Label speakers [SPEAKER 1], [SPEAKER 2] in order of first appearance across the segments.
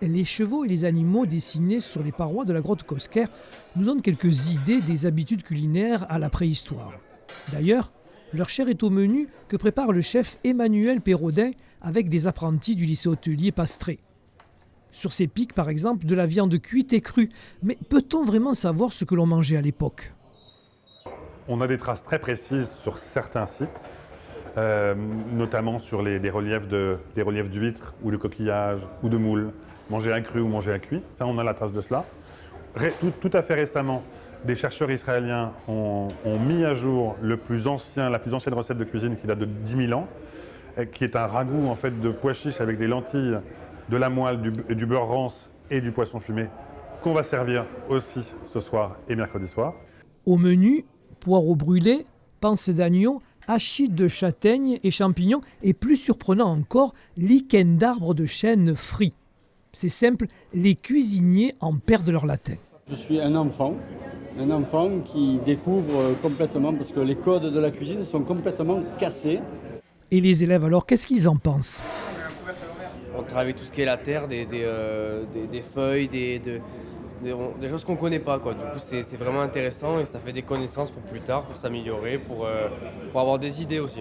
[SPEAKER 1] Les chevaux et les animaux dessinés sur les parois de la grotte Cosquer nous donnent quelques idées des habitudes culinaires à la préhistoire. D'ailleurs, leur chair est au menu que prépare le chef Emmanuel Pérodin avec des apprentis du lycée hôtelier Pastré. Sur ces pics, par exemple, de la viande cuite et crue. Mais peut-on vraiment savoir ce que l'on mangeait à l'époque ?
[SPEAKER 2] On a des traces très précises sur certains sites, notamment sur des reliefs d'huîtres ou de coquillages ou de moules, manger à cru ou manger à cuit. Ça, on a la trace de cela. Tout à fait récemment, des chercheurs israéliens ont mis à jour la plus ancienne recette de cuisine qui date de 10 000 ans, qui est un ragoût en fait, de pois chiches avec des lentilles, de la moelle, du beurre rance et du poisson fumé, qu'on va servir aussi ce soir et mercredi soir.
[SPEAKER 1] Au menu, poireaux brûlés, pansés d'agneau, hachis de châtaigne et champignons, et plus surprenant encore, lichen d'arbres de chêne frits. C'est simple, les cuisiniers en perdent leur latin.
[SPEAKER 3] Je suis un enfant qui découvre complètement, parce que les codes de la cuisine sont complètement cassés.
[SPEAKER 1] Et les élèves alors, qu'est-ce qu'ils en pensent ?
[SPEAKER 4] On travaille tout ce qui est la terre, des feuilles, des choses qu'on ne connaît pas, quoi. Du coup, c'est vraiment intéressant et ça fait des connaissances pour plus tard, pour s'améliorer, pour avoir des idées aussi.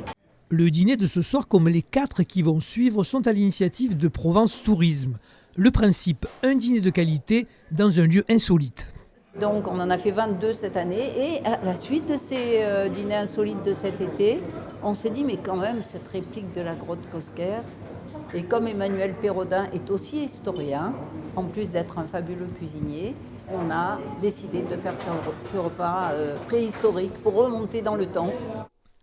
[SPEAKER 1] Le dîner de ce soir, comme les 4 qui vont suivre, sont à l'initiative de Provence Tourisme. Le principe, un dîner de qualité dans un lieu insolite.
[SPEAKER 5] Donc on en a fait 22 cette année et à la suite de ces dîners insolites de cet été, on s'est dit mais quand même cette réplique de la grotte Cosquer, et comme Emmanuel Pérodin est aussi historien, en plus d'être un fabuleux cuisinier, on a décidé de faire ce repas préhistorique pour remonter dans le temps.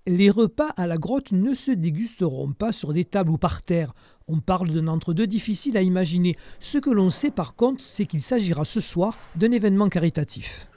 [SPEAKER 1] Les repas à la grotte ne se dégusteront pas sur des tables ou par terre. On parle d'un entre-deux difficile à imaginer. Ce que l'on sait par contre, c'est qu'il s'agira ce soir d'un événement caritatif.